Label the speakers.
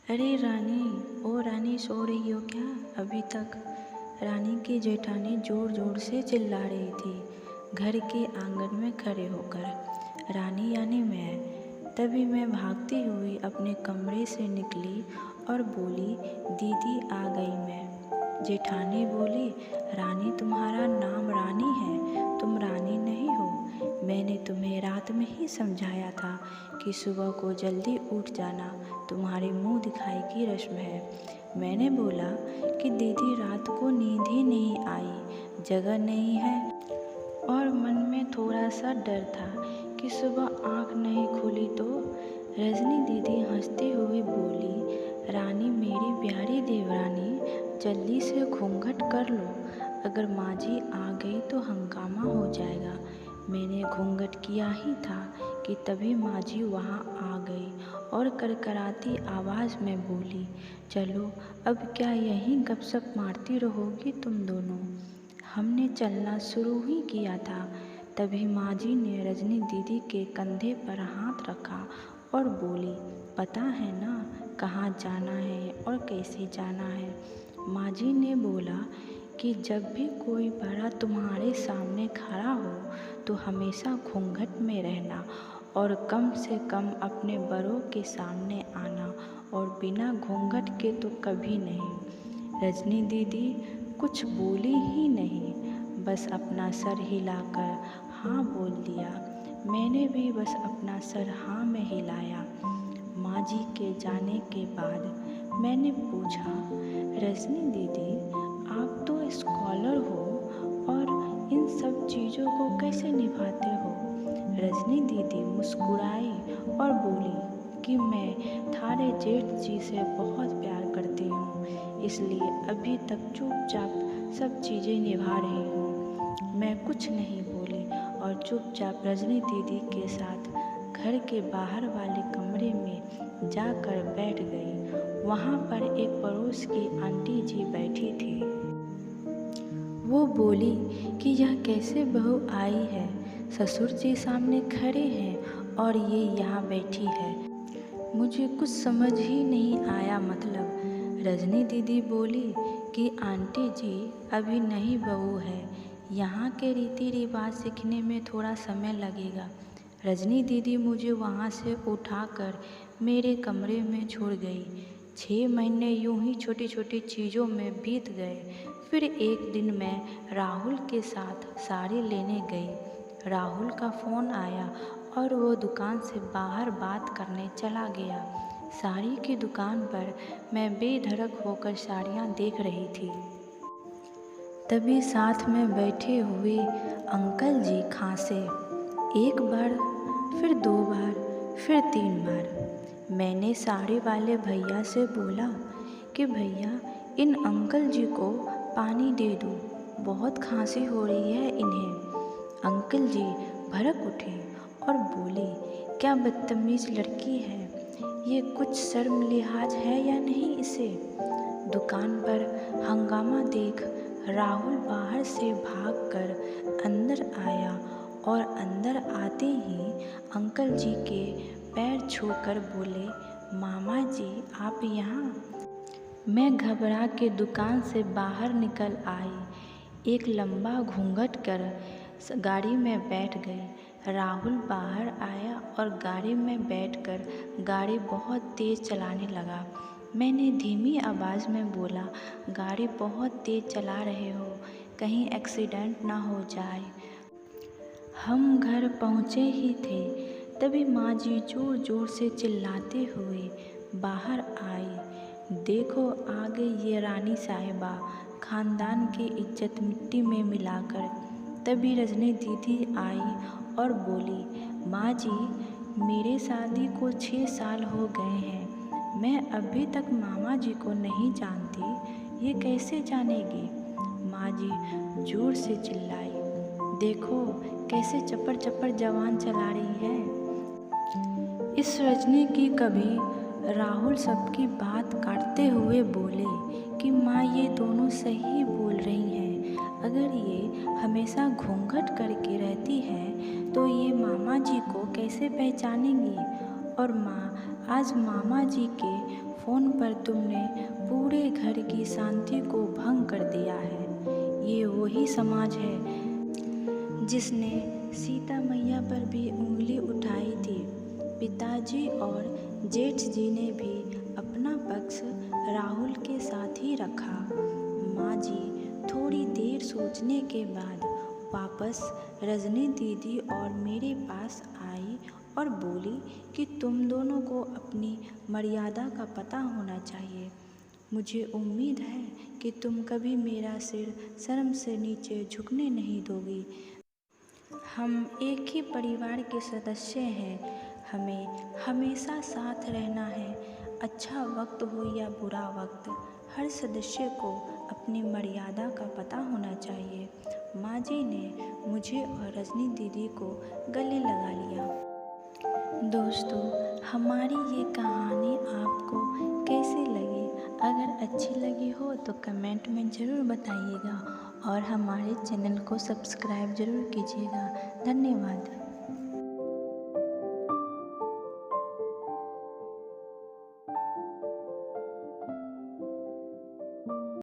Speaker 1: अरे रानी, ओ रानी, सो रही हो क्या अभी तक? रानी की जेठानी जोर जोर से चिल्ला रही थी घर के आंगन में खड़े होकर। रानी यानी मैं। तभी मैं भागती हुई अपने कमरे से निकली और बोली, दीदी आ गई मैं। जेठानी बोली, रानी तुम्हारा नाम रानी है, तुम रानी नहीं हो। मैंने तुम्हें रात में ही समझाया था कि सुबह को जल्दी उठ जाना, तुम्हारे मुंह दिखाई की रस्म है। मैंने बोला कि दीदी रात को नींद ही नहीं आई, जगह नहीं है, और मन में थोड़ा सा डर था कि सुबह आँख नहीं खुली तो। रजनी दीदी हंसती हुई बोली, रानी मेरी प्यारी देवरानी, जल्दी से घूंघट कर लो, अगर माँ जी आ गई तो हंगामा हो जाएगा। मैंने घूंघट किया ही था कि तभी माँ जी वहाँ आ गई और करकराती आवाज़ में बोली, चलो अब क्या यहीं गपशप मारती रहोगी तुम दोनों? हमने चलना शुरू ही किया था। तभी माँ जी ने रजनी दीदी के कंधे पर हाथ रखा और बोली, पता है ना कहाँ जाना है और कैसे जाना है? माँ जी ने बोला कि जब भी कोई बड़ा तुम्हारे सामने खड़ा हो तो हमेशा घूंघट में रहना और कम से कम अपने बड़ों के सामने आना, और बिना घूंघट के तो कभी नहीं। रजनी दीदी कुछ बोली ही नहीं, बस अपना सर हिलाकर हाँ बोल दिया। मैंने भी बस अपना सर हाँ में हिलाया। माँ जी के जाने के बाद मैंने पूछा, रजनी दीदी आप तो स्कॉलर हो और इन सब चीज़ों को कैसे निभाते हो? रजनी दीदी मुस्कुराई और बोली कि मैं थारे जेठ जी से बहुत प्यार करती हूँ, इसलिए अभी तक चुपचाप सब चीज़ें निभा रही हूँ। मैं कुछ नहीं बोली और चुपचाप रजनी दीदी के साथ घर के बाहर वाले कमरे में जाकर बैठ गई। वहाँ पर एक पड़ोस की आंटी जी बैठी थी। वो बोली कि यह कैसे बहू आई है, ससुर जी सामने खड़े हैं और ये यहाँ बैठी है, मुझे कुछ समझ ही नहीं आया। मतलब रजनी दीदी बोली कि आंटी जी अभी नई बहू है, यहाँ के रीति रिवाज सीखने में थोड़ा समय लगेगा। रजनी दीदी मुझे वहाँ से उठाकर मेरे कमरे में छोड़ गई। 6 महीने यूं ही छोटी छोटी चीज़ों में बीत गए। फिर एक दिन मैं राहुल के साथ साड़ी लेने गई। राहुल का फ़ोन आया और वो दुकान से बाहर बात करने चला गया। साड़ी की दुकान पर मैं बेधड़क होकर साड़ियाँ देख रही थी। तभी साथ में बैठे हुए अंकल जी खांसे, एक बार, फिर 2 बार, फिर 3 बार। मैंने साड़ी वाले भैया से बोला कि भैया इन अंकल जी को पानी दे दो, बहुत खांसी हो रही है इन्हें। अंकल जी भड़क उठे और बोले, क्या बदतमीज़ लड़की है, ये कुछ शर्म लिहाज है या नहीं इसे? दुकान पर हंगामा देख राहुल बाहर से भागकर अंदर आया और अंदर आते ही अंकल जी के पैर छूकर बोले, मामा जी आप यहाँ? मैं घबरा के दुकान से बाहर निकल आई, एक लंबा घूंघट कर गाड़ी में बैठ गई। राहुल बाहर आया और गाड़ी में बैठकर गाड़ी बहुत तेज़ चलाने लगा। मैंने धीमी आवाज़ में बोला, गाड़ी बहुत तेज़ चला रहे हो, कहीं एक्सीडेंट ना हो जाए। हम घर पहुँचे ही थे तभी माँ जी जोर जोर से चिल्लाते हुए बाहर आई, देखो आ गई ये रानी साहिबा, ख़ानदान की इज्जत मिट्टी में मिलाकर। तभी रजनी दीदी आई और बोली, माँ जी मेरे शादी को 6 साल हो गए हैं, मैं अभी तक मामा जी को नहीं जानती, ये कैसे जानेगी? माँ जी जोर से चिल्लाई, देखो कैसे चप्पड़ चप्पड़ जवान चला रही है। इस रजनी की कभी राहुल सबकी बात काटते हुए बोले कि माँ ये दोनों सही बोल रही हैं, अगर ये हमेशा घूंघट करके रहती है तो ये मामा जी को कैसे पहचानेंगी? और माँ आज मामा जी के फ़ोन पर तुमने पूरे घर की शांति को भंग कर दिया है। ये वही समाज है जिसने सीता मैया पर भी उंगली उठाई थी। पिताजी और जेठ जी ने भी अपना पक्ष राहुल के साथ ही रखा। माँ जी थोड़ी देर सोचने के बाद वापस रजनी दीदी और मेरे पास आई और बोली कि तुम दोनों को अपनी मर्यादा का पता होना चाहिए। मुझे उम्मीद है कि तुम कभी मेरा सिर शर्म से नीचे झुकने नहीं दोगी। हम एक ही परिवार के सदस्य हैं। हमें हमेशा साथ रहना है। अच्छा वक्त हो या बुरा वक्त, हर सदस्य को अपनी मर्यादा का पता होना चाहिए। माँ जी ने मुझे और रजनी दीदी को गले लगा लिया। दोस्तों, हमारी ये कहानी आपको कैसी लगी? अगर अच्छी लगी हो तो कमेंट में ज़रूर बताइएगा और हमारे चैनल को सब्सक्राइब ज़रूर कीजिएगा। धन्यवाद।